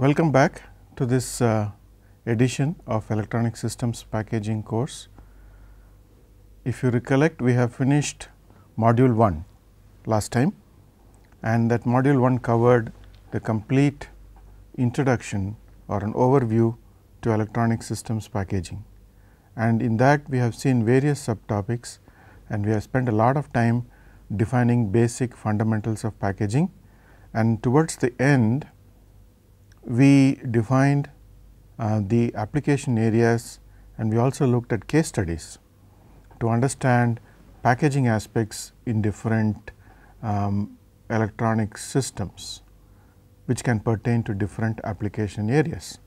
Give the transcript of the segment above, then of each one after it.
Welcome back to this edition of Electronic Systems Packaging course. If you recollect, we have finished module 1 last time, and that module 1 covered the complete introduction or an overview to electronic systems packaging. And in that we have seen various subtopics, and we have spent a lot of time defining basic fundamentals of packaging, and towards the end we defined the application areas, and we also looked at case studies to understand packaging aspects in different electronic systems, which can pertain to different application areas.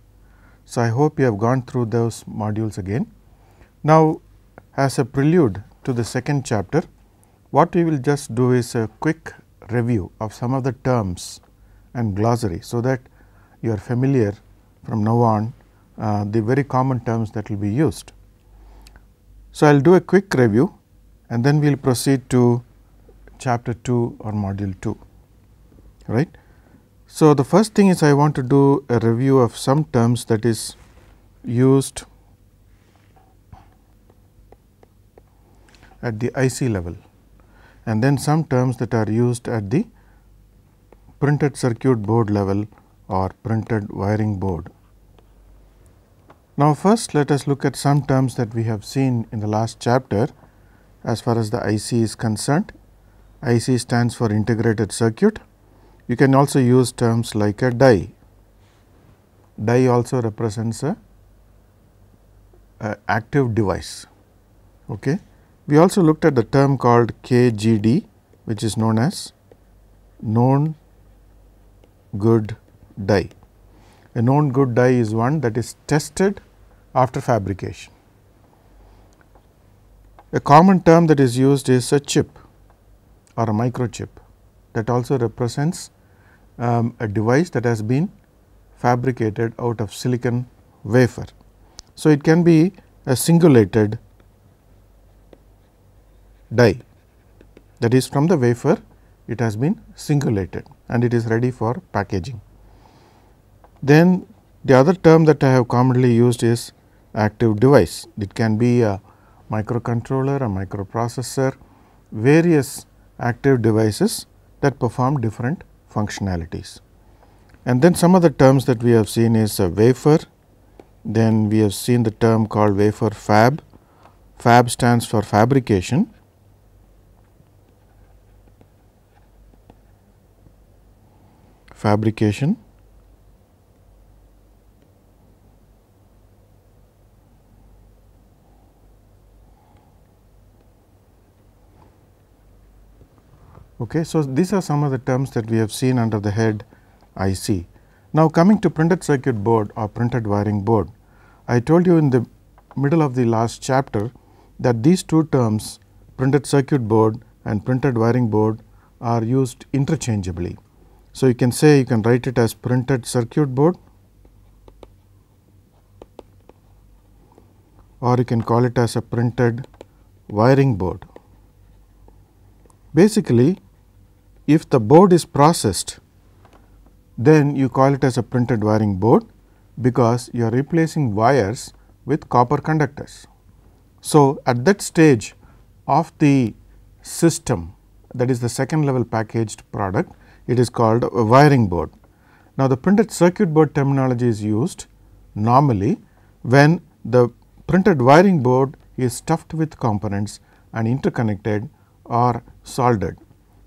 So, I hope you have gone through those modules again. Now, as a prelude to the second chapter, what we will just do is a quick review of some of the terms and glossary, so that you are familiar from now on the very common terms that will be used. So, I will do a quick review and then we will proceed to chapter 2 or module 2, right. So, the first thing is I want to do a review of some terms that is used at the IC level, and then some terms that are used at the printed circuit board level or printed wiring board. Now, first let us look at some terms that we have seen in the last chapter as far as the IC is concerned. IC stands for integrated circuit. You can also use terms like a die. Die also represents a active device. Okay. We also looked at the term called KGD, which is known as known good die. A known good die is one that is tested after fabrication. A common term that is used is a chip or a microchip, that also represents a device that has been fabricated out of silicon wafer. So, it can be a singulated die, that is from the wafer it has been singulated and it is ready for packaging. Then the other term that I have commonly used is active device. It can be a microcontroller, a microprocessor, various active devices that perform different functionalities. And then some of the terms that we have seen is a wafer. Then we have seen the term called wafer fab. Fab stands for fabrication. Fabrication. Okay, so, these are some of the terms that we have seen under the head IC. Now, coming to printed circuit board or printed wiring board, I told you in the middle of the last chapter that these two terms, printed circuit board and printed wiring board, are used interchangeably. So, you can say, you can write it as printed circuit board, or you can call it as a printed wiring board. Basically, if the board is processed, then you call it as a printed wiring board, because you are replacing wires with copper conductors. So, at that stage of the system, that is the second level packaged product, it is called a wiring board. Now, the printed circuit board terminology is used normally when the printed wiring board is stuffed with components and interconnected or soldered.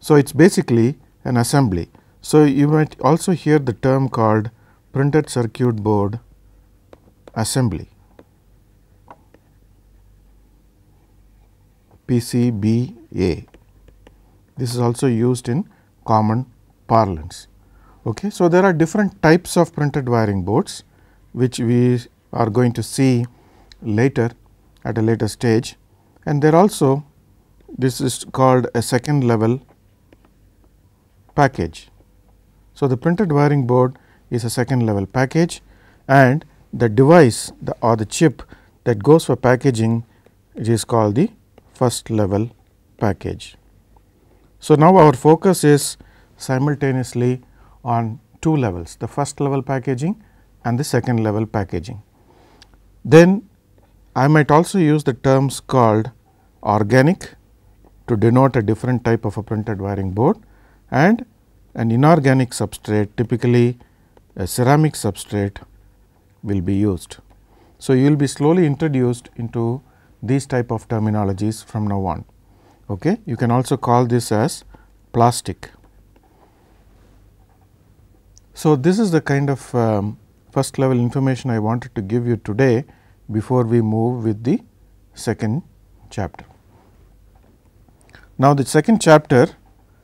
So, it is basically an assembly. So, you might also hear the term called printed circuit board assembly, PCBA. This is also used in common parlance. Okay. So, there are different types of printed wiring boards, which we are going to see later at a later stage, and there also this is called a second level package. So, the printed wiring board is a second level package, and the device or the chip that goes for packaging, it is called the first level package. So, now our focus is simultaneously on two levels, the first level packaging and the second level packaging. Then I might also use the terms called organic to denote a different type of a printed wiring board, and an inorganic substrate, typically a ceramic substrate, will be used. So, you will be slowly introduced into these type of terminologies from now on. Okay. You can also call this as plastic. So, this is the kind of first level information I wanted to give you today before we move with the second chapter. Now, the second chapter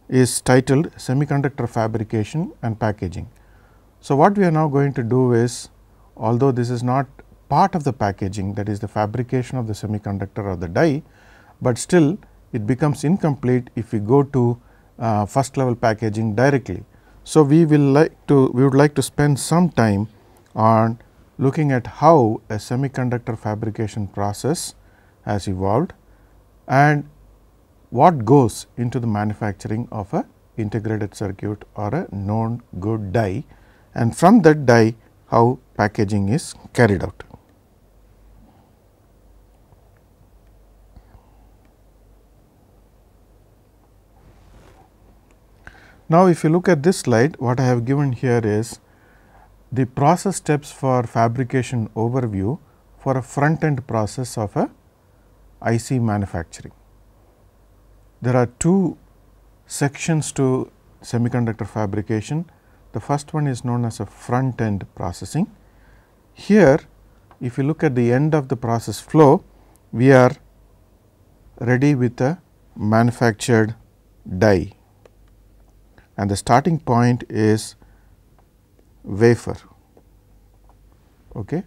is titled Semiconductor Fabrication and Packaging. So, what we are now going to do is, although this is not part of the packaging, that is the fabrication of the semiconductor or the die, but still it becomes incomplete if we go to first level packaging directly. So, we would like to spend some time on looking at how a semiconductor fabrication process has evolved and what goes into the manufacturing of a integrated circuit or a known good die, and from that die how packaging is carried out. Now, if you look at this slide, what I have given here is the process steps for fabrication overview for a front end process of a IC manufacturing. There are two sections to semiconductor fabrication. The first one is known as a front end processing. Here, if you look at the end of the process flow, we are ready with a manufactured die, and the starting point is wafer. Okay.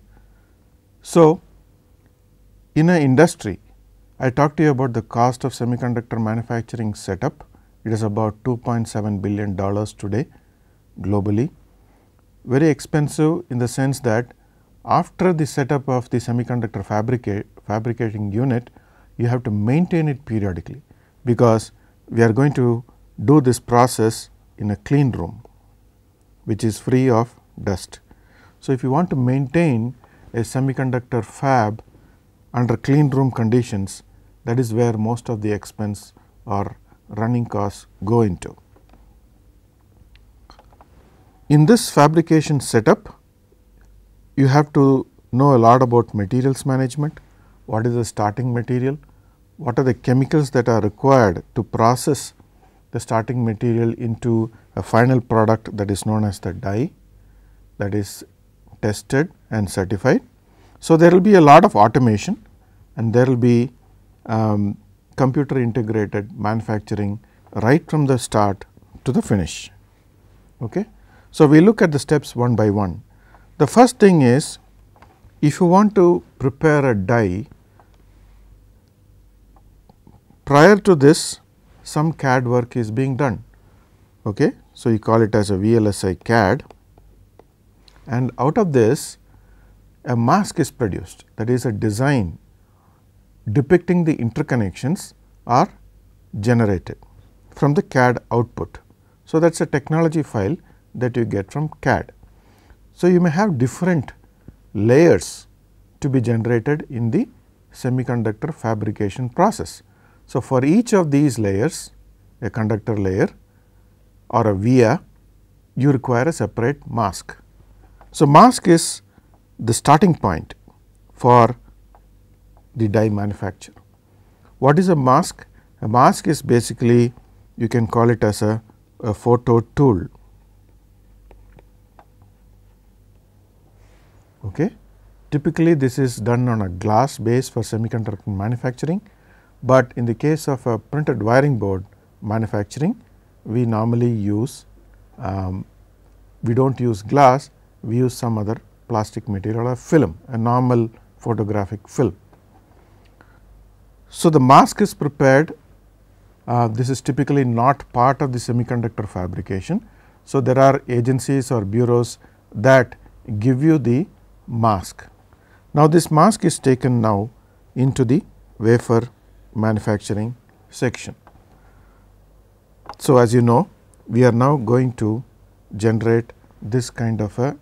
So, in an industry, I talked to you about the cost of semiconductor manufacturing setup. It is about $2.7 billion today globally. Very expensive in the sense that after the setup of the semiconductor fabricating unit, you have to maintain it periodically, because we are going to do this process in a clean room, which is free of dust. So, if you want to maintain a semiconductor fab under clean room conditions, that is where most of the expense or running costs go into. In this fabrication setup, you have to know a lot about materials management. What is the starting material? What are the chemicals that are required to process the starting material into a final product that is known as the die, that is tested and certified. So, there will be a lot of automation, and there will be computer integrated manufacturing right from the start to the finish. Okay. So, we look at the steps one by one. The first thing is, if you want to prepare a die, prior to this some CAD work is being done. Okay. So, you call it as a VLSI CAD, and out of this a mask is produced, that is a design depicting the interconnections are generated from the CAD output. So, that is a technology file that you get from CAD. So, you may have different layers to be generated in the semiconductor fabrication process. So, for each of these layers, a conductor layer or a via, you require a separate mask. So, mask is the starting point for the die manufacture. What is a mask? A mask is basically, you can call it as a photo tool. Okay. Typically, this is done on a glass base for semiconductor manufacturing, but in the case of a printed wiring board manufacturing, we normally use, we do not use glass, we use some other plastic material or film, a normal photographic film. So, the mask is prepared. This is typically not part of the semiconductor fabrication. So, there are agencies or bureaus that give you the mask. Now, this mask is taken now into the wafer manufacturing section. So, as you know, we are now going to generate this kind of a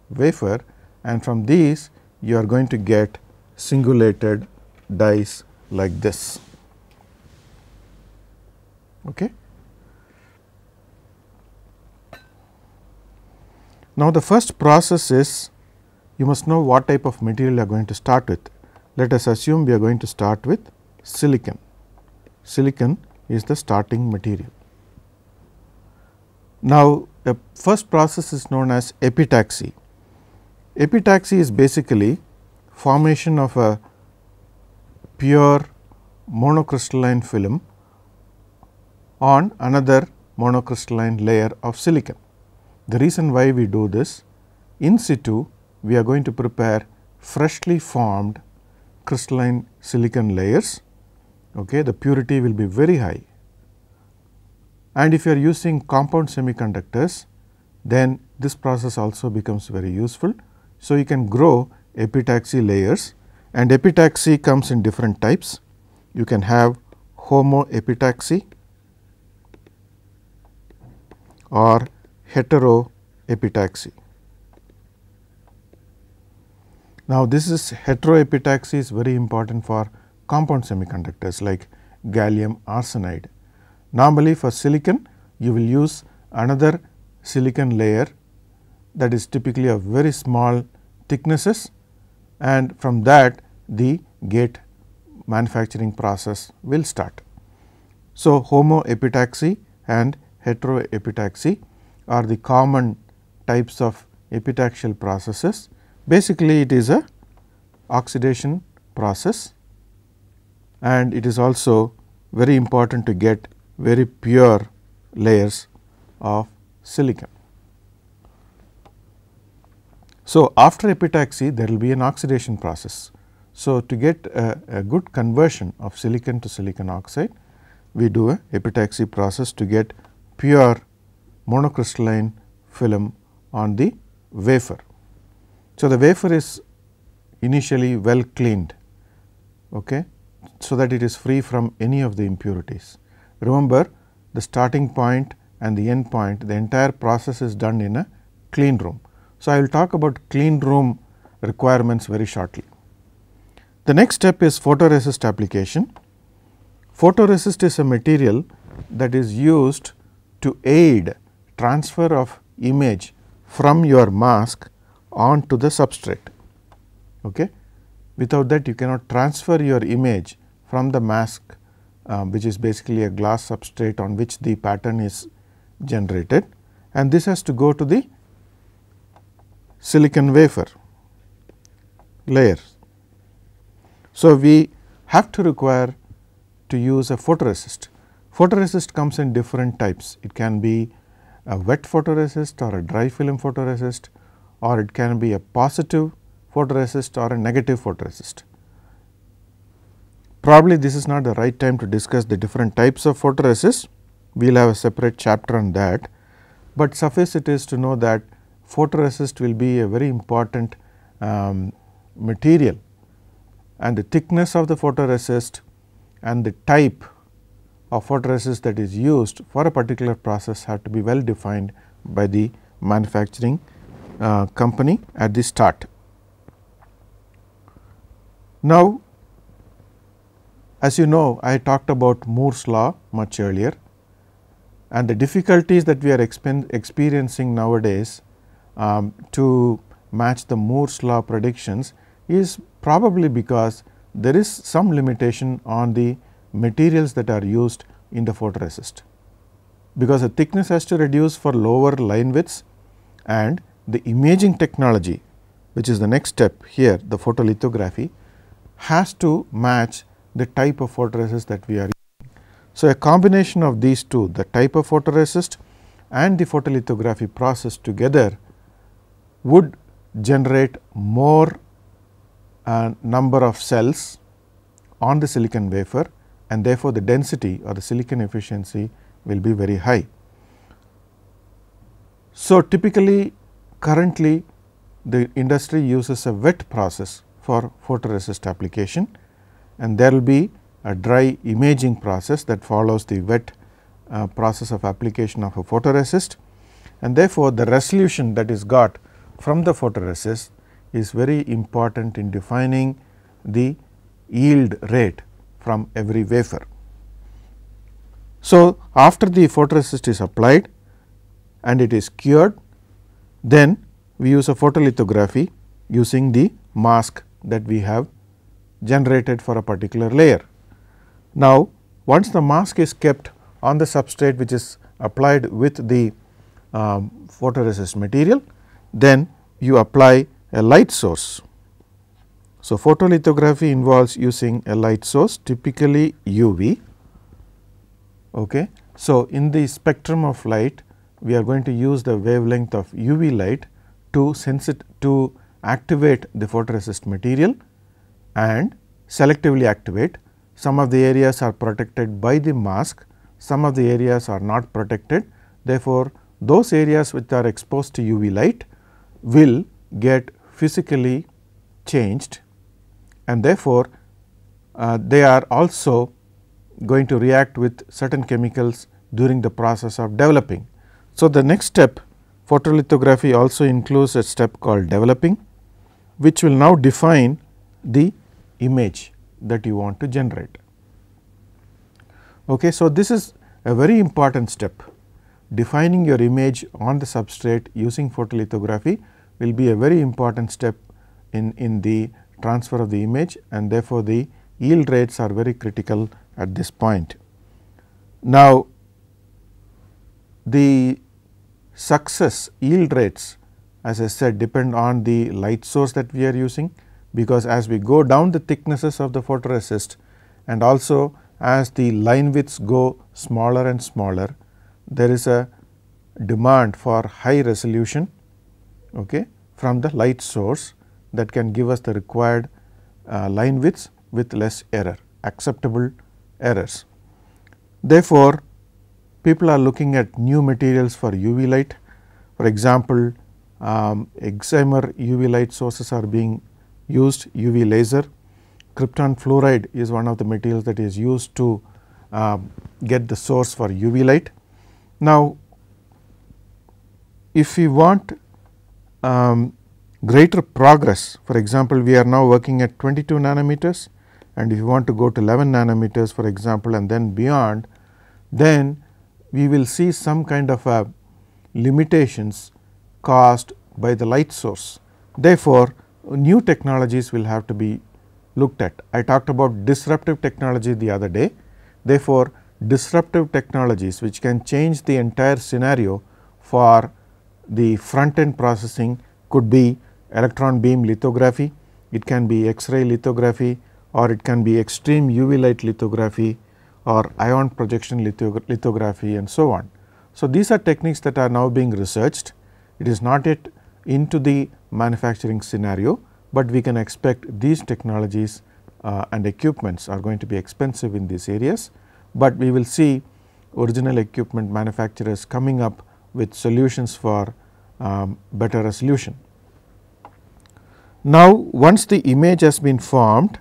wafer, and from these you are going to get singulated dies like this. Okay. Now, the first process is, you must know what type of material you are going to start with. Let us assume we are going to start with silicon. Silicon is the starting material. Now, the first process is known as epitaxy. Epitaxy is basically formation of a pure monocrystalline film on another monocrystalline layer of silicon. The reason why we do this, in situ we are going to prepare freshly formed crystalline silicon layers. Okay, the purity will be very high, and if you are using compound semiconductors, then this process also becomes very useful. So, you can grow epitaxy layers, and epitaxy comes in different types. You can have homoepitaxy or heteroepitaxy. Now, this is heteroepitaxy is very important for compound semiconductors like gallium arsenide. Normally, for silicon you will use another silicon layer that is typically of very small thicknesses, and from that the gate manufacturing process will start. So, homoepitaxy and heteroepitaxy are the common types of epitaxial processes. Basically, it is a oxidation process, and it is also very important to get very pure layers of silicon. So, after epitaxy there will be an oxidation process. So, to get a good conversion of silicon to silicon oxide, we do a epitaxy process to get pure monocrystalline film on the wafer. So, the wafer is initially well cleaned, okay, so that it is free from any of the impurities. Remember, the starting point and the end point, the entire process is done in a clean room. So, I will talk about clean room requirements very shortly. The next step is photoresist application. Photoresist is a material that is used to aid transfer of image from your mask onto the substrate. Okay. Without that, you cannot transfer your image from the mask, which is basically a glass substrate on which the pattern is generated, and this has to go to the silicon wafer layer. So, we have to require to use a photoresist. Photoresist comes in different types. It can be a wet photoresist or a dry film photoresist, or it can be a positive photoresist or a negative photoresist. Probably this is not the right time to discuss the different types of photoresist. We will have a separate chapter on that, but suffice it is to know that photoresist will be a very important material, and the thickness of the photoresist and the type of photoresist that is used for a particular process have to be well defined by the manufacturing company at the start. Now, as you know, I talked about Moore's law much earlier, and the difficulties that we are experiencing nowadays to match the Moore's law predictions is probably because there is some limitation on the materials that are used in the photoresist, because the thickness has to reduce for lower line widths, and the imaging technology, which is the next step here, the photolithography, has to match the type of photoresist that we are using. So, a combination of these two, the type of photoresist and the photolithography process together, would generate more number of cells on the silicon wafer, and therefore, the density or the silicon efficiency will be very high. So, typically currently the industry uses a wet process for photoresist application, and there will be a dry imaging process that follows the wet process of application of a photoresist, and therefore, the resolution that is got from the photoresist is very important in defining the yield rate from every wafer. So, after the photoresist is applied and it is cured, then we use a photolithography using the mask that we have generated for a particular layer. Now, once the mask is kept on the substrate which is applied with the photoresist material, then you apply a light source. So, photolithography involves using a light source, typically UV. Okay. So, in the spectrum of light, we are going to use the wavelength of UV light to activate the photoresist material and selectively activate. Some of the areas are protected by the mask, some of the areas are not protected. Therefore, those areas which are exposed to UV light will get physically changed, and therefore, they are also going to react with certain chemicals during the process of developing. So, the next step, photolithography also includes a step called developing, which will now define the image that you want to generate. Okay. So, this is a very important step. Defining your image on the substrate using photolithography will be a very important step in the transfer of the image, and therefore, the yield rates are very critical at this point. Now, the success yield rates, as I said, depend on the light source that we are using, because as we go down the thicknesses of the photoresist and also as the line widths go smaller and smaller, there is a demand for high resolution, okay, from the light source that can give us the required line widths with less error, acceptable errors. Therefore, people are looking at new materials for UV light. For example, excimer UV light sources are being used, UV laser. Krypton fluoride is one of the materials that is used to get the source for UV light. Now, if we want greater progress, for example, we are now working at 22 nanometers, and if you want to go to 11 nanometers for example, and then beyond, then we will see some kind of limitations caused by the light source. Therefore, new technologies will have to be looked at. I talked about disruptive technology the other day. Therefore, disruptive technologies which can change the entire scenario for the front end processing could be electron beam lithography, it can be X-ray lithography, or it can be extreme UV light lithography or ion projection lithography and so on. So, these are techniques that are now being researched. It is not yet into the manufacturing scenario, but we can expect these technologies and equipments are going to be expensive in these areas, but we will see original equipment manufacturers coming up with solutions for better resolution. Now, once the image has been formed,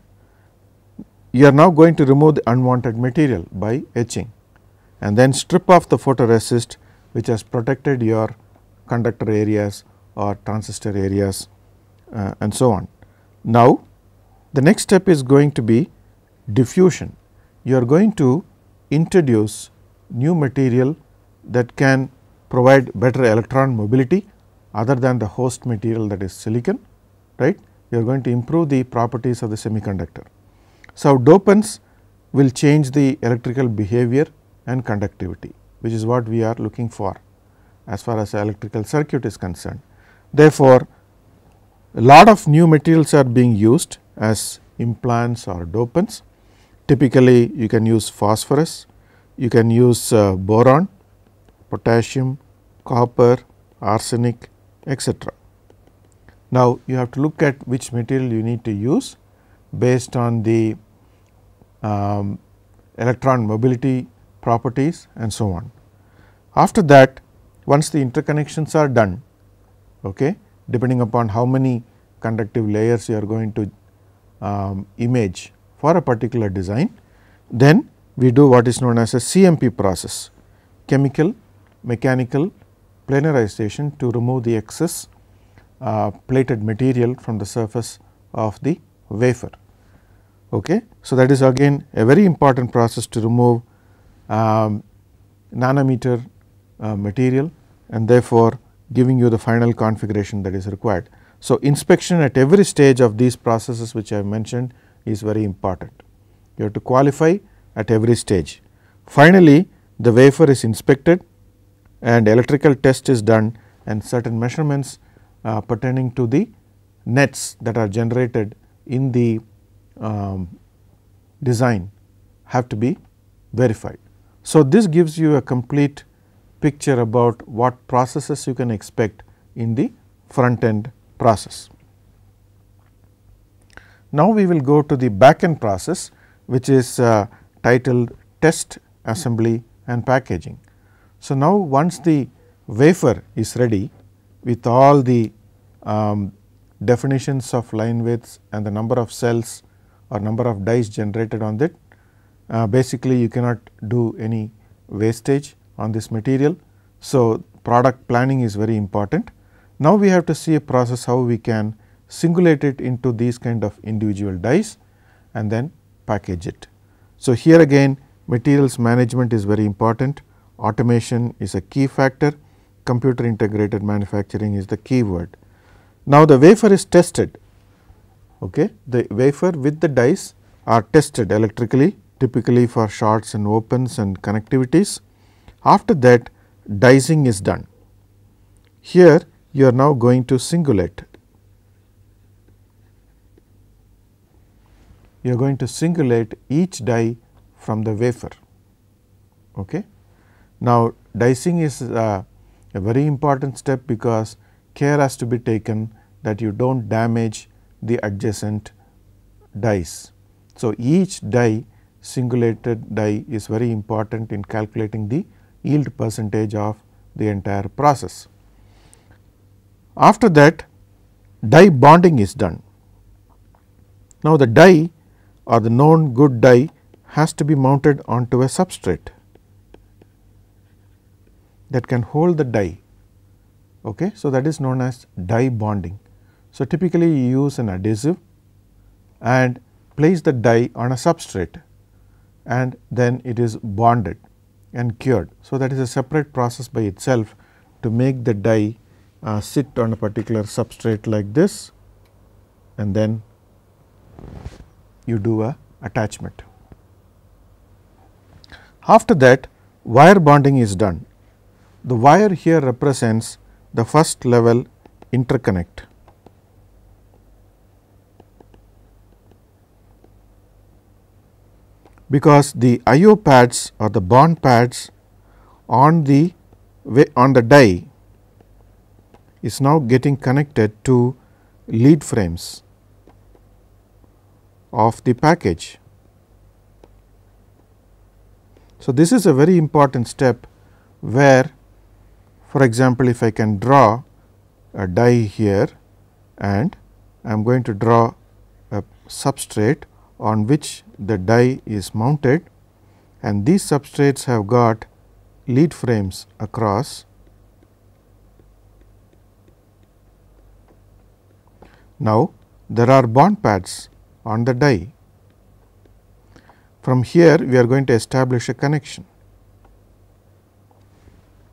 you are now going to remove the unwanted material by etching and then strip off the photoresist which has protected your conductor areas or transistor areas and so on. Now, the next step is going to be diffusion. You are going to introduce new material that can provide better electron mobility other than the host material, that is silicon, right. You are going to improve the properties of the semiconductor. So, dopants will change the electrical behavior and conductivity, which is what we are looking for as far as the electrical circuit is concerned. Therefore, a lot of new materials are being used as implants or dopants. Typically, you can use phosphorus, you can use boron, potassium, copper, arsenic, etc. Now, you have to look at which material you need to use based on the electron mobility properties and so on. After that, once the interconnections are done, okay, depending upon how many conductive layers you are going to image for a particular design, then we do what is known as a CMP process. chemical, mechanical planarization to remove the excess plated material from the surface of the wafer. Okay. So, that is again a very important process to remove nanometer material, and therefore, giving you the final configuration that is required. So, inspection at every stage of these processes which I have mentioned is very important. You have to qualify at every stage. Finally, the wafer is inspected and electrical test is done, and certain measurements pertaining to the nets that are generated in the design have to be verified. So, this gives you a complete picture about what processes you can expect in the front end process. Now, we will go to the back end process, which is titled test, assembly and packaging. So, now once the wafer is ready with all the definitions of line widths and the number of cells or number of dies generated on that, basically you cannot do any wastage on this material. So, product planning is very important. Now, we have to see a process how we can singulate it into these kind of individual dies and then package it. So, here again materials management is very important, automation is a key factor, computer integrated manufacturing is the key word. Now, the wafer is tested. Okay. The wafer with the dies are tested electrically, typically for shorts and opens and connectivities. After that, dicing is done. Here you are now going to singulate. You are going to singulate each die from the wafer. Okay. Now, dicing is a very important step, because care has to be taken that you do not damage the adjacent dies. So, each die, singulated die is very important in calculating the yield percentage of the entire process. After that, die bonding is done. Now, the die or the known good die has to be mounted onto a substrate that can hold the die. Okay. So, that is known as die bonding. So, typically you use an adhesive and place the die on a substrate, and then it is bonded and cured. So, that is a separate process by itself to make the die sit on a particular substrate like this, and then you do a attachment. After that, wire bonding is done. The wire here represents the first level interconnect. Because the IO pads or the bond pads on the die is now getting connected to lead frames of the package. So, this is a very important step where, for example, if I can draw a die here and I am going to draw a substrate on which the die is mounted, and these substrates have got lead frames across. Now, there are bond pads on the die. From here we are going to establish a connection.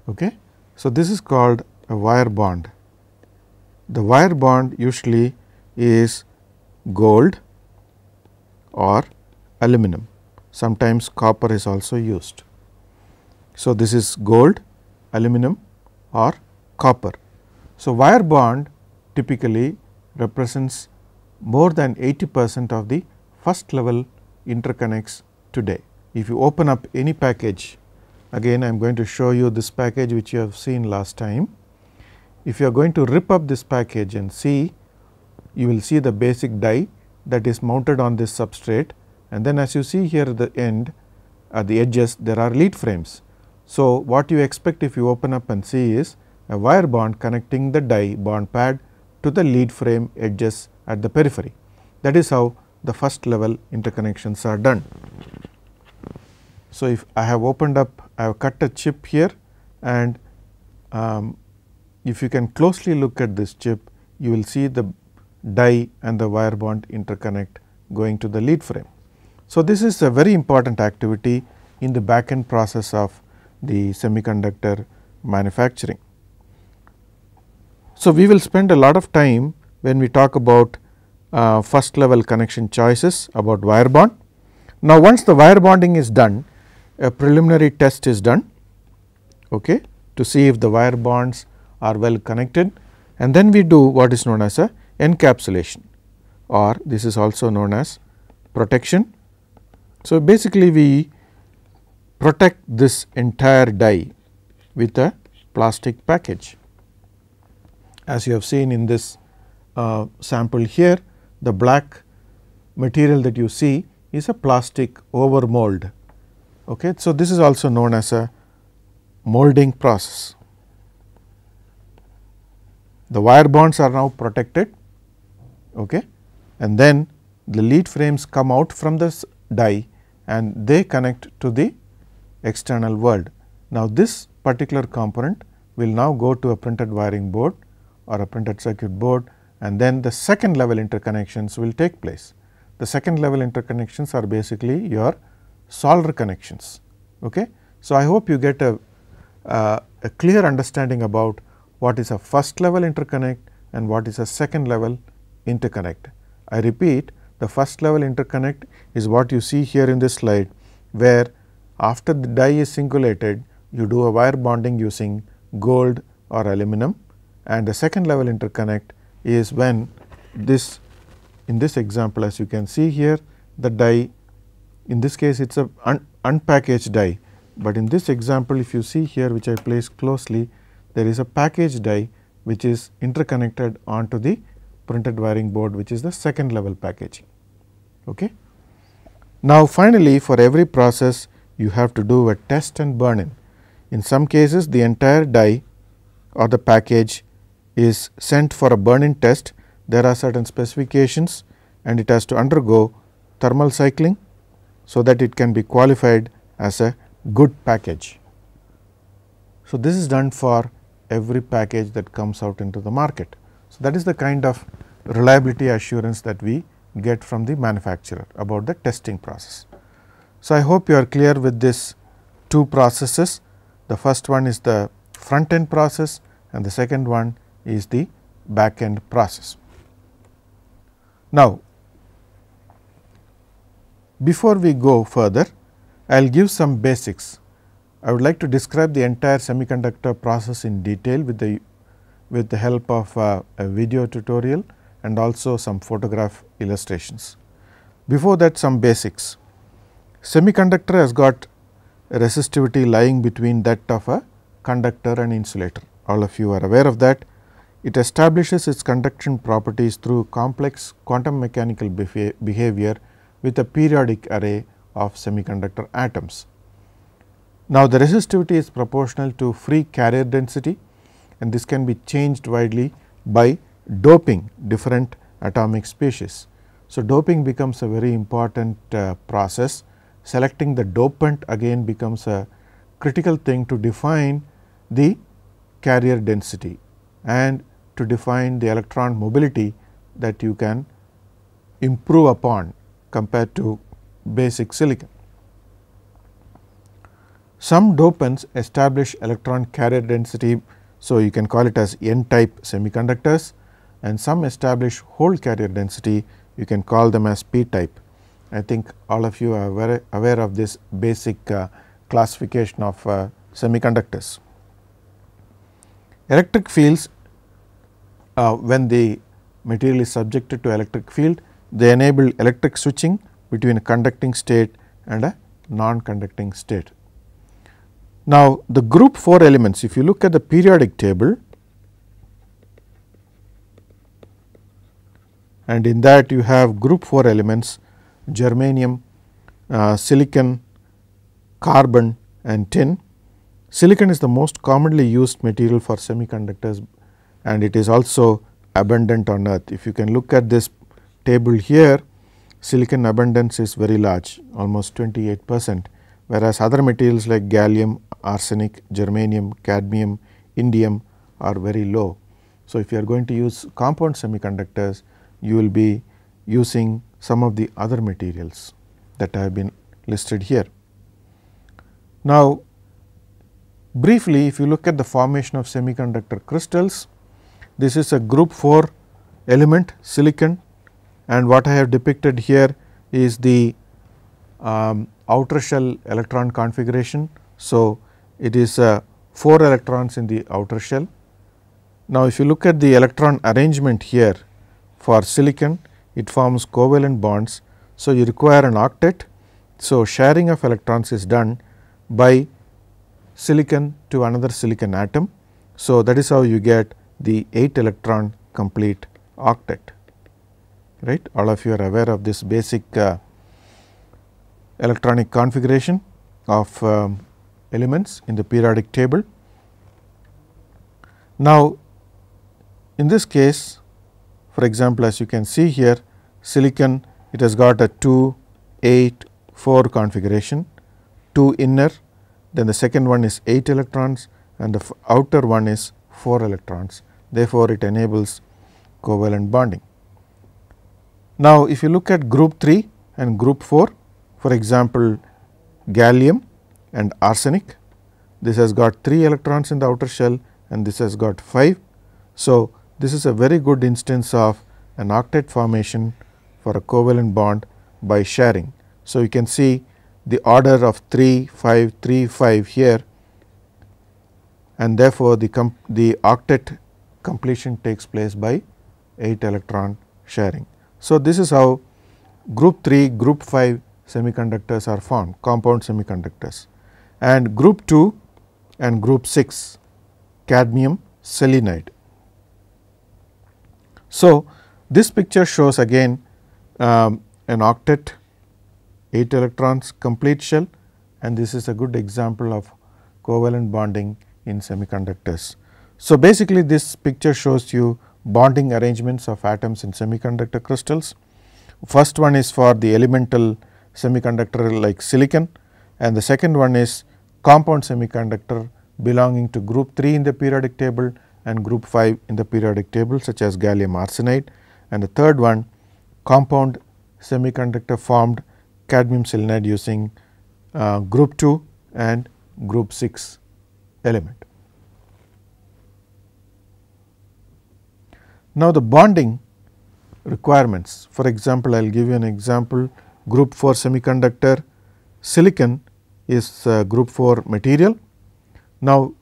Okay. So, this is called a wire bond. The wire bond usually is gold or aluminum, sometimes copper is also used. So, this is gold, aluminum or copper. So, wire bond typically represents more than 80% of the first level interconnects today. If you open up any package, again I am going to show you this package which you have seen last time. If you are going to rip up this package and see, you will see the basic die that is mounted on this substrate, and then as you see here at the end, at the edges there are lead frames. So, what you expect if you open up and see is a wire bond connecting the die bond pad to the lead frame edges at the periphery. That is how the first level interconnections are done. So, if I have opened up, I have cut a chip here, and if you can closely look at this chip, you will see the die and the wire bond interconnect going to the lead frame. So, this is a very important activity in the back end process of the semiconductor manufacturing. So, we will spend a lot of time when we talk about first level connection choices about wire bond. Now, once the wire bonding is done, a preliminary test is done, okay, to see if the wire bonds are well connected, and then we do what is known as a encapsulation, or this is also known as protection. So, basically we protect this entire die with a plastic package. As you have seen in this sample here, the black material that you see is a plastic over mold. Okay. So, this is also known as a molding process. The wire bonds are now protected, okay, and then the lead frames come out from this die and they connect to the external world. Now, this particular component will now go to a printed wiring board or a printed circuit board, and then the second level interconnections will take place. The second level interconnections are basically your solder connections. Okay. So, I hope you get a clear understanding about what is a first level interconnect and what is a second level interconnect. I repeat, the first level interconnect is what you see here in this slide, where after the die is singulated, you do a wire bonding using gold or aluminum, and the second level interconnect is when this, in this example, as you can see here, the die, in this case it is a unpackaged die, but in this example if you see here, which I place closely, there is a packaged die which is interconnected onto the printed wiring board, which is the second level packaging. Okay. Now, finally, for every process you have to do a test and burn in. In some cases, the entire die or the package is sent for a burn in test. There are certain specifications and it has to undergo thermal cycling, so that it can be qualified as a good package. So, this is done for every package that comes out into the market. So, that is the kind of reliability assurance that we get from the manufacturer about the testing process. So, I hope you are clear with this two processes. The first one is the front end process and the second one is the back end process. Now, before we go further, I will give some basics. I would like to describe the entire semiconductor process in detail with the help of a video tutorial and also some photograph illustrations. Before that, some basics. Semiconductor has got a resistivity lying between that of a conductor and insulator. All of you are aware of that. It establishes its conduction properties through complex quantum mechanical behavior with a periodic array of semiconductor atoms. Now, the resistivity is proportional to free carrier density, and this can be changed widely by doping different atomic species. So, doping becomes a very important process. Selecting the dopant again becomes a critical thing to define the carrier density and to define the electron mobility that you can improve upon compared to basic silicon. Some dopants establish electron carrier density. So, you can call it as N type semiconductors, and some establish hole carrier density, you can call them as P type. I think all of you are very aware of this basic classification of semiconductors. Electric fields, when the material is subjected to electric field, they enable electric switching between a conducting state and a non-conducting state. Now, the group 4 elements, if you look at the periodic table, and in that you have group 4 elements: germanium, silicon, carbon and tin. Silicon is the most commonly used material for semiconductors, and it is also abundant on earth. If you can look at this table here, silicon abundance is very large, almost 28%, whereas other materials like gallium, arsenic, germanium, cadmium, indium are very low. So, if you are going to use compound semiconductors, you will be using some of the other materials that have been listed here. Now, briefly, if you look at the formation of semiconductor crystals, this is a group 4 element silicon, and what I have depicted here is the outer shell electron configuration. So, it is 4 electrons in the outer shell. Now, if you look at the electron arrangement here for silicon, it forms covalent bonds. So, you require an octet. So, sharing of electrons is done by silicon to another silicon atom. So, that is how you get the 8 electron complete octet, right. All of you are aware of this basic electronic configuration of elements in the periodic table. Now, in this case, for example, as you can see here, silicon, it has got a 2, 8, 4 configuration, 2 inner, then the second one is 8 electrons and the outer one is 4 electrons. Therefore, it enables covalent bonding. Now, if you look at group 3 and group 4, for example, gallium and arsenic, this has got 3 electrons in the outer shell and this has got 5. So, this is a very good instance of an octet formation for a covalent bond by sharing. So, you can see the order of 3, 5, 3, 5 here, and therefore, the octet completion takes place by 8 electron sharing. So, this is how group 3, group 5 semiconductors are formed, compound semiconductors, and group 2 and group 6 cadmium selenide. So, this picture shows again an octet, 8 electrons complete shell, and this is a good example of covalent bonding in semiconductors. So, basically this picture shows you bonding arrangements of atoms in semiconductor crystals. First one is for the elemental semiconductor like silicon, and the second one is compound semiconductor belonging to group 3 in the periodic table and group 5 in the periodic table, such as gallium arsenide, and the third one compound semiconductor formed cadmium selenide using group 2 and group 6 element. Now, the bonding requirements, for example, I will give you an example. Group 4 semiconductor silicon is group 4 material. Now,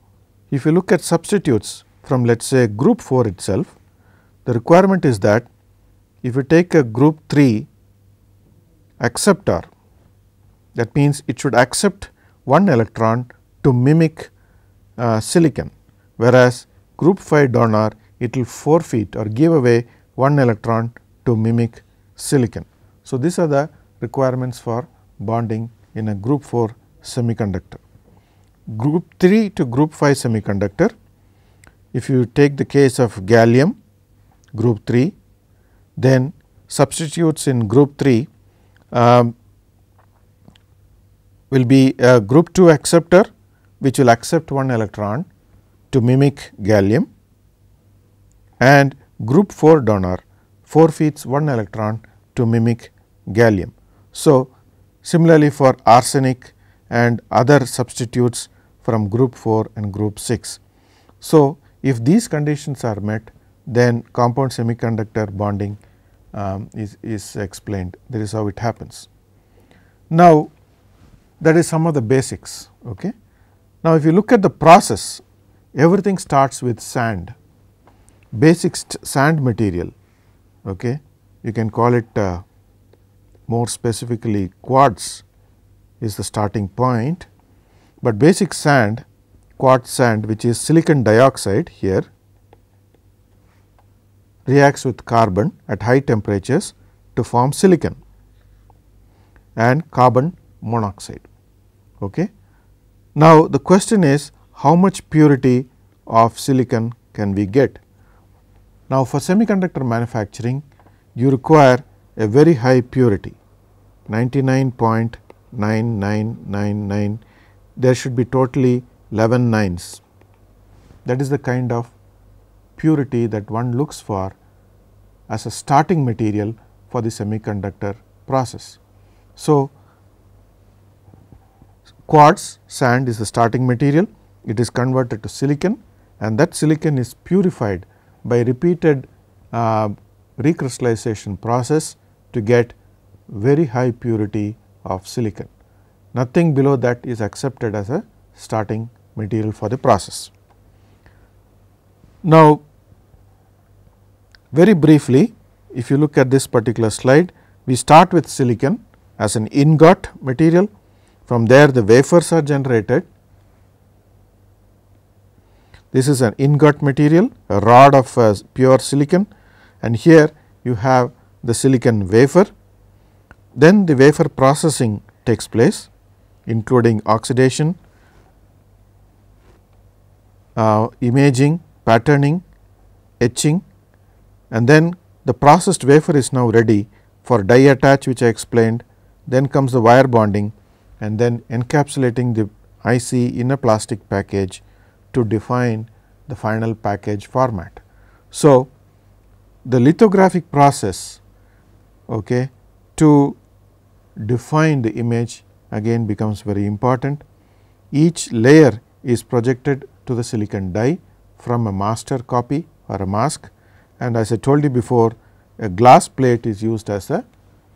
if you look at substitutes from let us say group 4 itself, the requirement is that if you take a group 3 acceptor, that means it should accept 1 electron to mimic silicon, whereas group 5 donor, it will forfeit or give away 1 electron to mimic silicon. So, these are the requirements for bonding in a group 4 semiconductor. Group 3 to group 5 semiconductor, if you take the case of gallium group 3, then substitutes in group 3 will be a group 2 acceptor, which will accept 1 electron to mimic gallium, and group 4 donor forfeits 1 electron to mimic gallium. So, similarly for arsenic and other substitutes from group 4 and group 6. So, if these conditions are met, then compound semiconductor bonding is explained. That is how it happens. Now, that is some of the basics. Okay. Now, if you look at the process, everything starts with sand, basic sand material. Okay. You can call it more specifically quartz is the starting point, but basic sand, quartz sand, which is silicon dioxide here, reacts with carbon at high temperatures to form silicon and carbon monoxide. Okay. Now, the question is how much purity of silicon can we get? Now, for semiconductor manufacturing, you require a very high purity, 99.99%. 9, 9, 9, 9, there should be totally 11 nines. That is the kind of purity that one looks for as a starting material for the semiconductor process. So, quartz sand is the starting material, it is converted to silicon and that silicon is purified by repeated recrystallization process to get very high purity of silicon. Nothing below that is accepted as a starting material for the process. Now, very briefly, if you look at this particular slide, we start with silicon as an ingot material. From there the wafers are generated. This is an ingot material, a rod of pure silicon, and here you have the silicon wafer. Then the wafer processing takes place, including oxidation, imaging, patterning, etching, and then the processed wafer is now ready for die attach, which I explained. Then comes the wire bonding and then encapsulating the IC in a plastic package to define the final package format. So, the lithographic process to define the image again becomes very important. Each layer is projected to the silicon die from a master copy or a mask, and as I told you before, a glass plate is used as a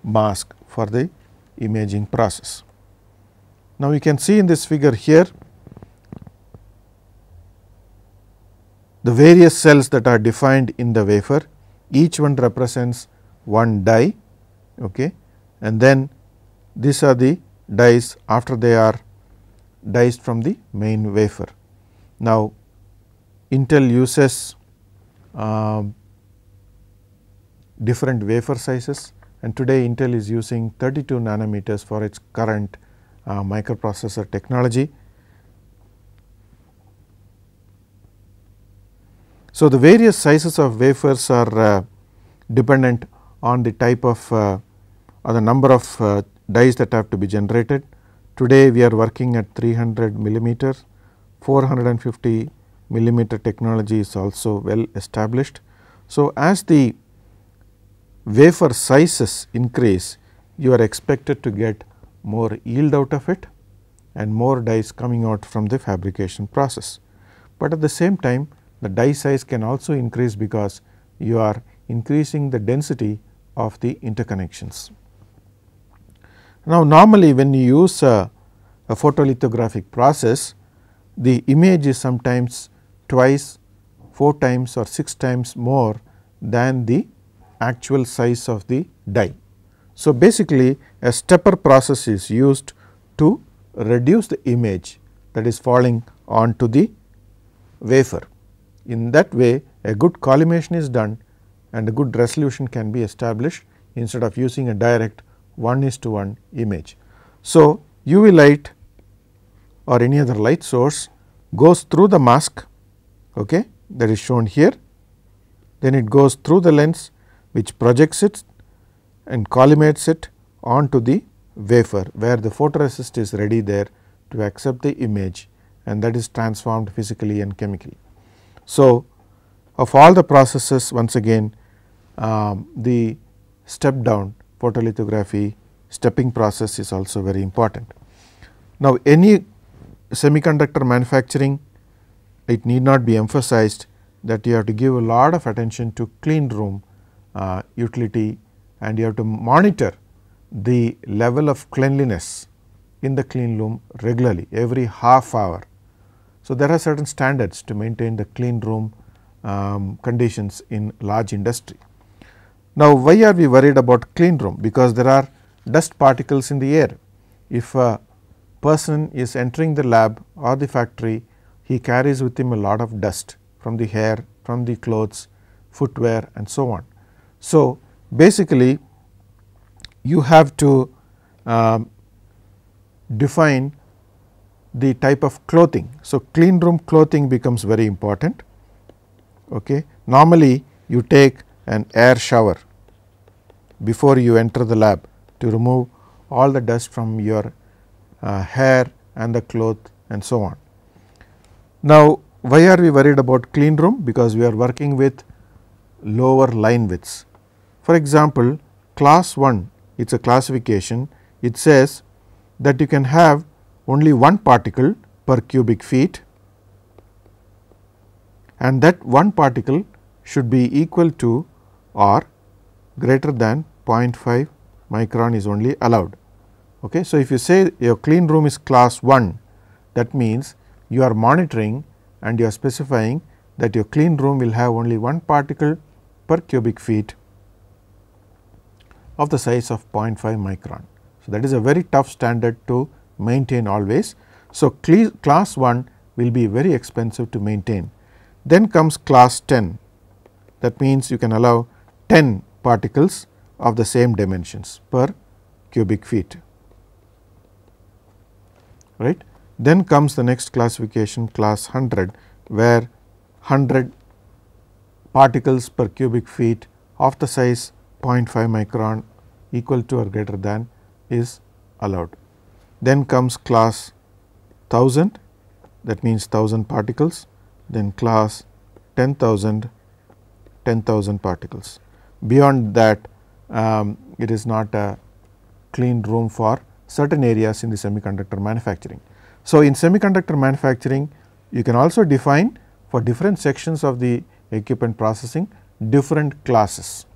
mask for the imaging process. Now, you can see in this figure here the various cells that are defined in the wafer, each one represents one die, and then these are the dies after they are diced from the main wafer. Now, Intel uses different wafer sizes, and today Intel is using 32 nanometers for its current microprocessor technology. So, the various sizes of wafers are dependent on the type of or the number of dies that have to be generated. Today, we are working at 300 millimeters, 450 millimeter technology is also well established. So, as the wafer sizes increase, you are expected to get more yield out of it and more dies coming out from the fabrication process. But at the same time, the die size can also increase because you are increasing the density of the interconnections. Now, normally when you use a photolithographic process, the image is sometimes twice, 4 times or 6 times more than the actual size of the die. So, basically a stepper process is used to reduce the image that is falling onto the wafer. In that way, a good collimation is done and a good resolution can be established instead of using a direct 1:1 image. So, UV light or any other light source goes through the mask, that is shown here. Then it goes through the lens, which projects it and collimates it onto the wafer, where the photoresist is ready there to accept the image, and that is transformed physically and chemically. So, of all the processes, once again the step down photolithography stepping process is also very important. Now, any semiconductor manufacturing, it need not be emphasized that you have to give a lot of attention to clean room utility, and you have to monitor the level of cleanliness in the clean room regularly, every half hour. So, there are certain standards to maintain the clean room conditions in large industry. Now, why are we worried about clean room? Because there are dust particles in the air. If a person is entering the lab or the factory, he carries with him a lot of dust from the hair, from the clothes, footwear and so on. So, basically you have to define the type of clothing. So, clean room clothing becomes very important. Normally you take an air shower before you enter the lab to remove all the dust from your hair and the cloth and so on. Now, why are we worried about clean room? Because we are working with lower line widths. For example, class 1, it is a classification, it says that you can have only one particle per cubic feet, and that one particle should be equal to or greater than 0.5 micron is only allowed. Okay. So, if you say your clean room is class 1, that means you are monitoring and you are specifying that your clean room will have only one particle per cubic feet of the size of 0.5 micron. So, that is a very tough standard to maintain always. So, class 1 will be very expensive to maintain. Then comes class 10, that means you can allow 10 particles of the same dimensions per cubic feet, right. Then comes the next classification, class 100, where 100 particles per cubic feet of the size 0.5 micron equal to or greater than is allowed. Then comes class 1000, that means 1000 particles, then class 10,000, 10,000 particles. Beyond that, it is not a clean room for certain areas in the semiconductor manufacturing. So, in semiconductor manufacturing, you can also define for different sections of the equipment processing different classes.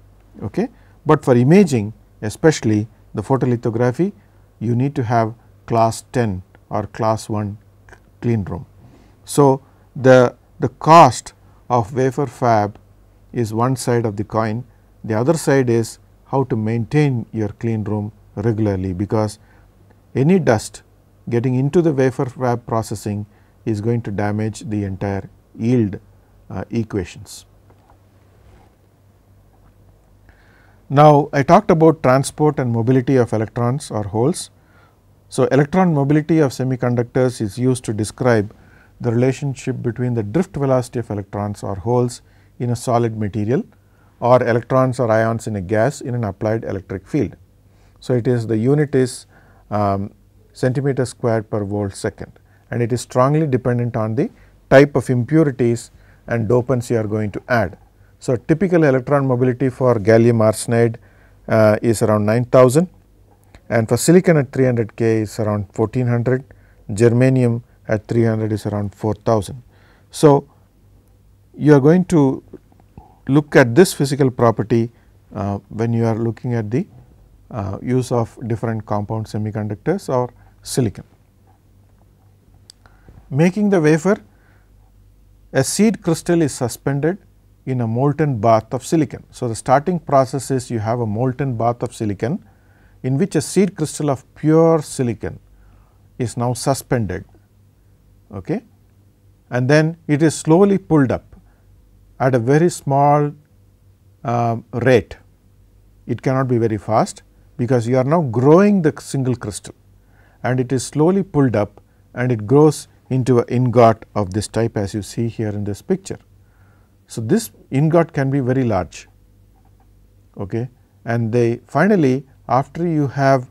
Okay. But for imaging, especially the photolithography, you need to have class 10 or class 1 clean room. So, the cost of wafer fab is one side of the coin, the other side is how to maintain your clean room regularly, because any dust getting into the wafer fab processing is going to damage the entire yield equations. Now, I talked about transport and mobility of electrons or holes. So, electron mobility of semiconductors is used to describe the relationship between the drift velocity of electrons or holes in a solid material or electrons or ions in a gas in an applied electric field. So, it is the unit is centimeter squared per volt second, and it is strongly dependent on the type of impurities and dopants you are going to add. So, typical electron mobility for gallium arsenide is around 9000, and for silicon at 300 K is around 1400, germanium at 300 is around 4000. So, you are going to look at this physical property when you are looking at the use of different compound semiconductors or silicon. Making the wafer, a seed crystal is suspended in a molten bath of silicon. So, the starting process is you have a molten bath of silicon in which a seed crystal of pure silicon is now suspended, okay, and then it is slowly pulled up at a very small rate. It cannot be very fast, because you are now growing the single crystal, and it is slowly pulled up and it grows into an ingot of this type as you see here in this picture. So, this ingot can be very large, okay, and they finally, after you have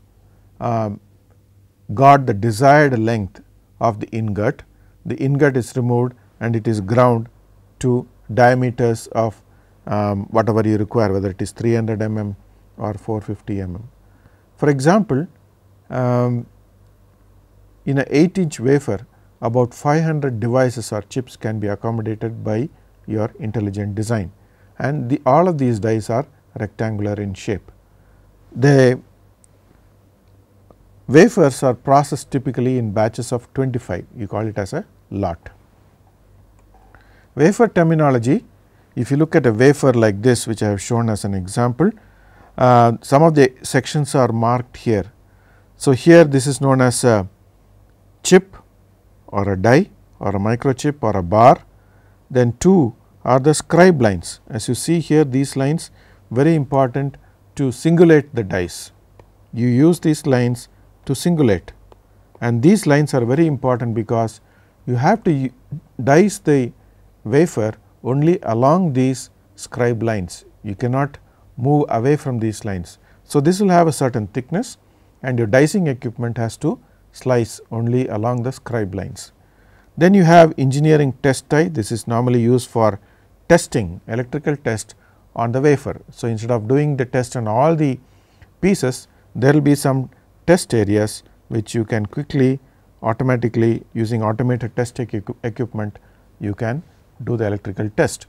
got the desired length of the ingot is removed and it is ground to diameters of whatever you require, whether it is 300 mm or 450 mm. For example, in an 8-inch wafer, about 500 devices or chips can be accommodated by your intelligent design, and all of these dies are rectangular in shape. The wafers are processed typically in batches of 25, you call it as a lot. Wafer terminology, if you look at a wafer like this, which I have shown as an example, some of the sections are marked here. So, here this is known as a chip or a die or a microchip or a bar. Then 2 are the scribe lines. As you see here, these lines very important to singulate the dies. You use these lines to singulate, and these lines are very important because you have to dice the wafer only along these scribe lines. You cannot move away from these lines. So, this will have a certain thickness, and your dicing equipment has to slice only along the scribe lines. Then you have engineering test die. This is normally used for testing, electrical test on the wafer. So, instead of doing the test on all the pieces, there will be some test areas which you can quickly automatically using automated test equipment you can do the electrical test.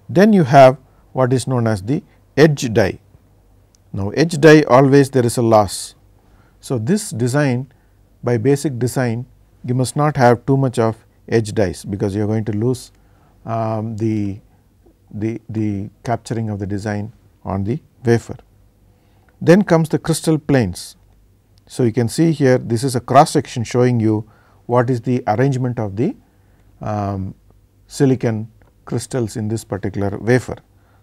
Then you have what is known as the edge die. Now, edge die always there is a loss. So, this design, by basic design, you must not have too much of edge dies, because you are going to lose the capturing of the design on the wafer. Then comes the crystal planes. So, you can see here this is a cross section showing you what is the arrangement of the silicon crystals in this particular wafer.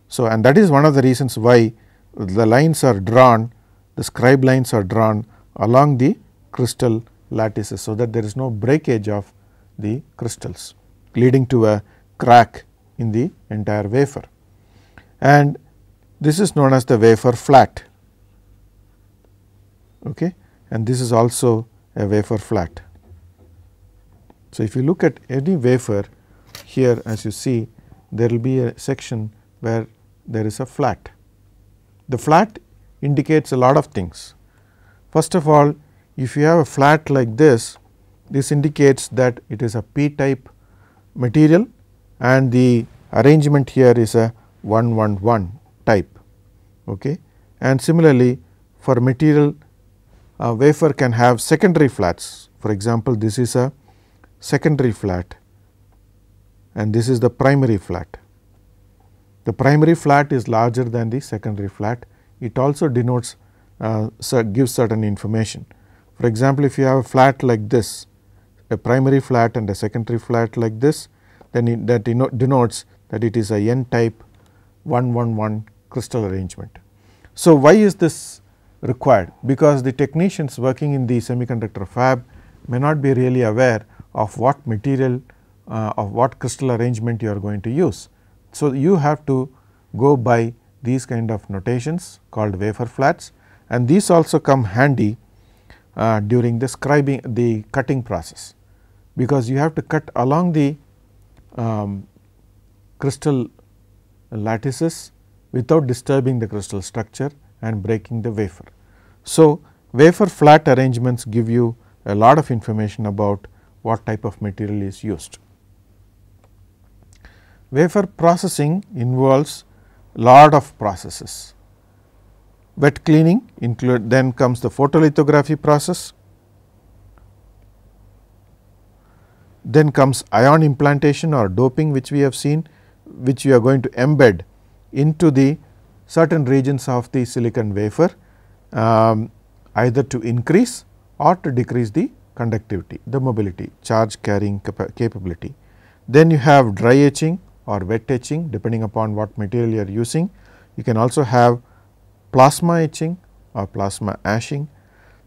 So, and that is one of the reasons why the lines are drawn, the scribe lines are drawn along the crystal lattices, so that there is no breakage of the crystals, leading to a crack in the entire wafer. And this is known as the wafer flat, okay, and this is also a wafer flat. So, if you look at any wafer here, as you see, there will be a section where there is a flat. The flat indicates a lot of things. First of all, if you have a flat like this indicates that it is a p type material, and the arrangement here is a 1-1-1 type. Okay. And similarly, for material, a wafer can have secondary flats. For example, this is a secondary flat and this is the primary flat. The primary flat is larger than the secondary flat. It also denotes gives certain information. For example, if you have a flat like this, a primary flat and a secondary flat like this, then that denotes that it is a n type 1-1-1 crystal arrangement. So, why is this required? Because the technicians working in the semiconductor fab may not be really aware of what material of what crystal arrangement you are going to use. So, you have to go by these kind of notations called wafer flats, and these also come handy during the cutting process, because you have to cut along the crystal lattices without disturbing the crystal structure and breaking the wafer. So, wafer flat arrangements give you a lot of information about what type of material is used. Wafer processing involves lot of processes. Wet cleaning then comes the photolithography process, then comes ion implantation or doping, which we have seen, which you are going to embed into the certain regions of the silicon wafer, either to increase or to decrease the conductivity, the mobility, charge carrying capability. Then you have dry etching or wet etching, depending upon what material you are using. You can also have plasma etching or plasma ashing.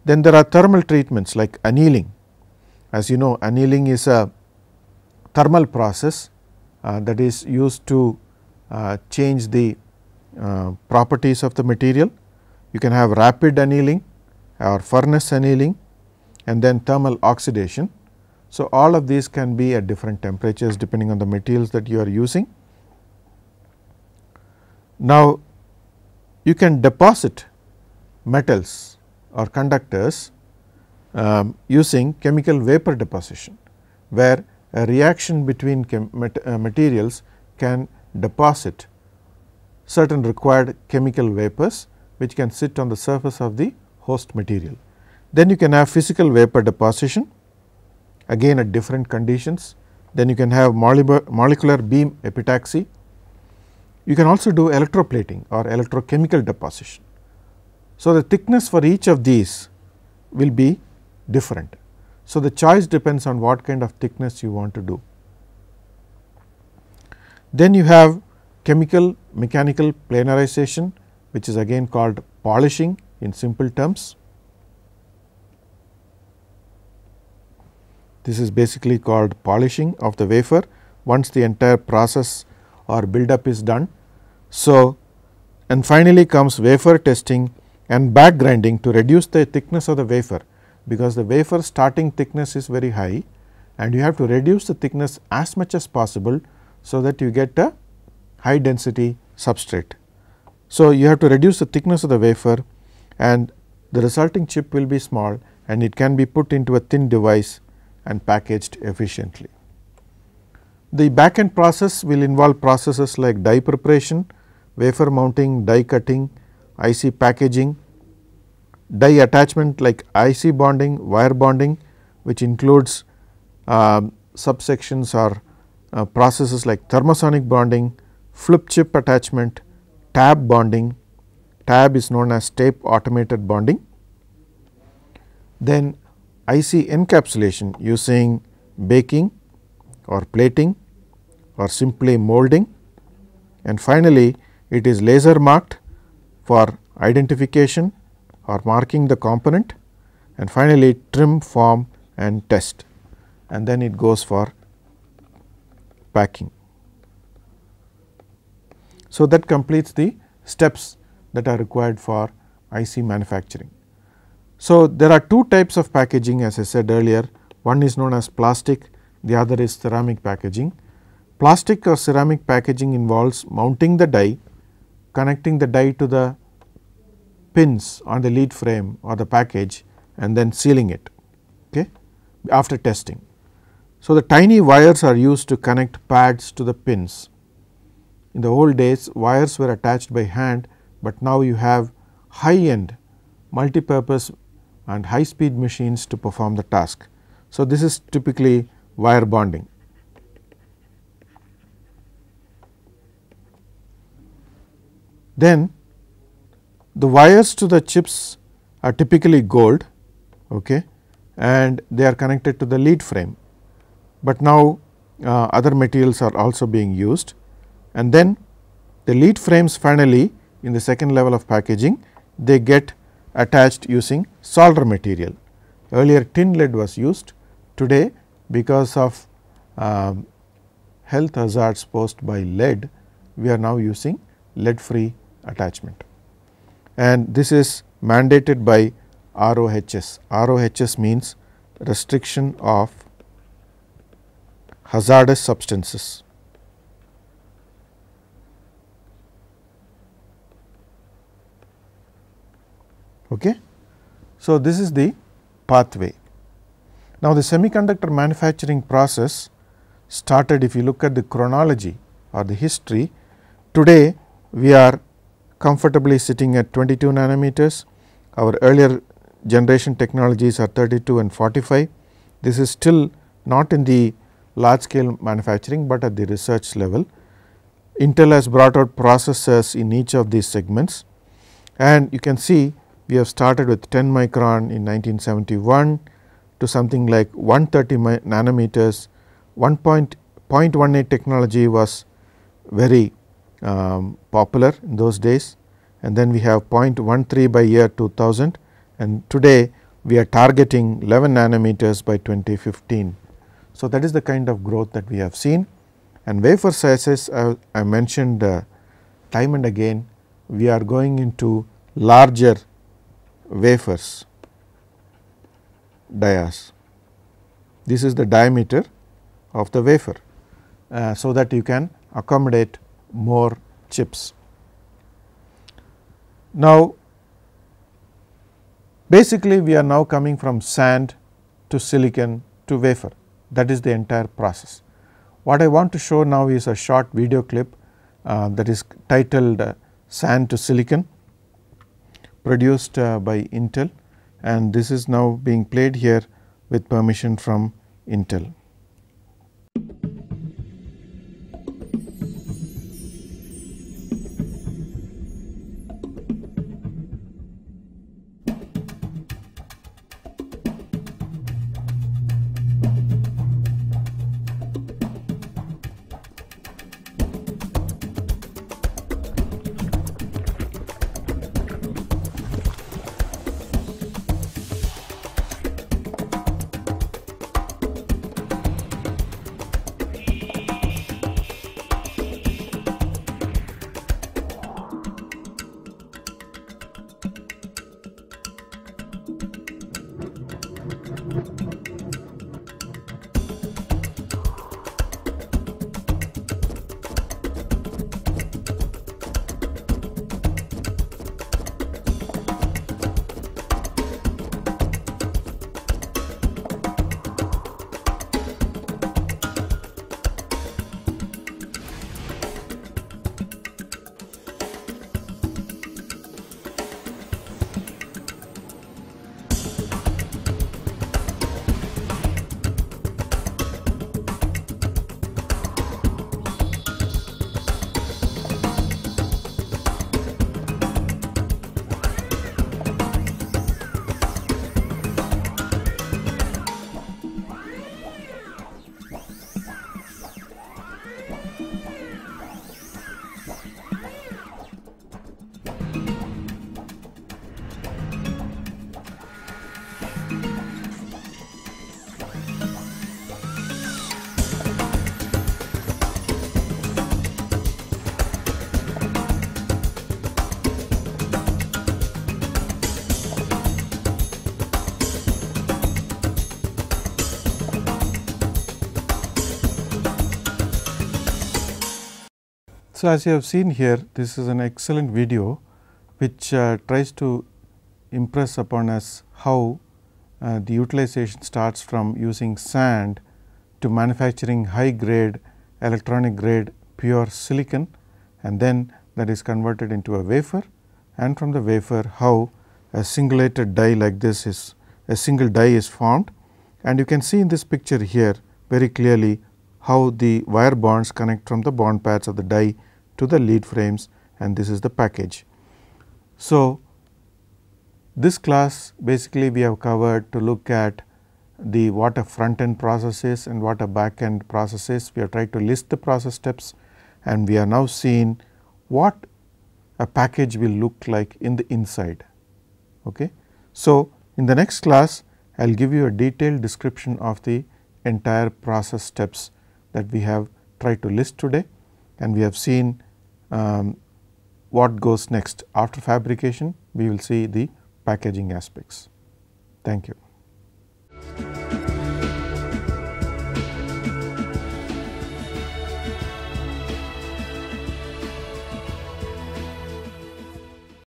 Then there are thermal treatments like annealing. As you know, annealing is a thermal process that is used to change the properties of the material. You can have rapid annealing or furnace annealing, and then thermal oxidation. So, all of these can be at different temperatures depending on the materials that you are using. Now, you can deposit metals or conductors using chemical vapor deposition, where a reaction between materials can deposit certain required chemical vapors, which can sit on the surface of the host material. Then you can have physical vapor deposition, again at different conditions. Then you can have molecular beam epitaxy. You can also do electroplating or electrochemical deposition. So, the thickness for each of these will be different. So, the choice depends on what kind of thickness you want to do. Then you have chemical mechanical planarization, which is again called polishing in simple terms. This is basically called polishing of the wafer once the entire process or buildup is done. So, and finally comes wafer testing and back grinding to reduce the thickness of the wafer, because the wafer starting thickness is very high and you have to reduce the thickness as much as possible, so that you get a high density substrate. So, you have to reduce the thickness of the wafer and the resulting chip will be small and it can be put into a thin device and packaged efficiently. The back end process will involve processes like die preparation, wafer mounting, die cutting, IC packaging, die attachment like IC bonding, wire bonding, which includes subsections or processes like thermosonic bonding, flip chip attachment, tab bonding. Tab is known as tape automated bonding. Then IC encapsulation using baking or plating or simply molding, and finally, it is laser marked for identification or marking the component, and finally, trim, form and test, and then it goes for packing. So, that completes the steps that are required for IC manufacturing. So, there are two types of packaging, as I said earlier. One is known as plastic, the other is ceramic packaging. Plastic or ceramic packaging involves mounting the die, connecting the die to the pins on the lead frame or the package, and then sealing it, okay, after testing. So, the tiny wires are used to connect pads to the pins. In the old days, wires were attached by hand, but now you have high end multipurpose and high speed machines to perform the task. So, this is typically wire bonding. Then the wires to the chips are typically gold, okay, and they are connected to the lead frame, but now other materials are also being used, and then the lead frames finally in the second level of packaging, they get attached using solder material. Earlier tin lead was used. Today, because of health hazards posed by lead, we are now using lead free attachment, and this is mandated by RoHS. RoHS means restriction of hazardous substances. Okay. So, this is the pathway. Now, the semiconductor manufacturing process started, if you look at the chronology or the history, today we are comfortably sitting at 22 nanometers. Our earlier generation technologies are 32 and 45. This is still not in the large scale manufacturing, but at the research level. Intel has brought out processors in each of these segments, and you can see we have started with 10 micron in 1971 to something like 130 nanometers. 1.18 technology was very popular in those days, and then we have 0.13 by year 2000, and today we are targeting 11 nanometers by 2015. So, that is the kind of growth that we have seen, and wafer sizes I mentioned time and again, we are going into larger wafers, dias. This is the diameter of the wafer, so that you can accommodate more chips. Now, basically we are now coming from sand to silicon to wafer, that is the entire process. What I want to show now is a short video clip that is titled Sand to Silicon, produced by Intel, and this is now being played here with permission from Intel. So, as you have seen here, this is an excellent video which tries to impress upon us how the utilization starts from using sand to manufacturing high grade electronic grade pure silicon, and then that is converted into a wafer, and from the wafer how a singulated die like this is a single die is formed. And you can see in this picture here very clearly how the wire bonds connect from the bond pads of the die to the lead frames, and this is the package. So, this class basically we have covered to look at the what a front end process is and what a back end process is. We have tried to list the process steps, and we are now seeing what a package will look like in the inside. Okay. So, in the next class I will give you a detailed description of the entire process steps that we have tried to list today, and we have seen what goes next. After fabrication we will see the packaging aspects. Thank you.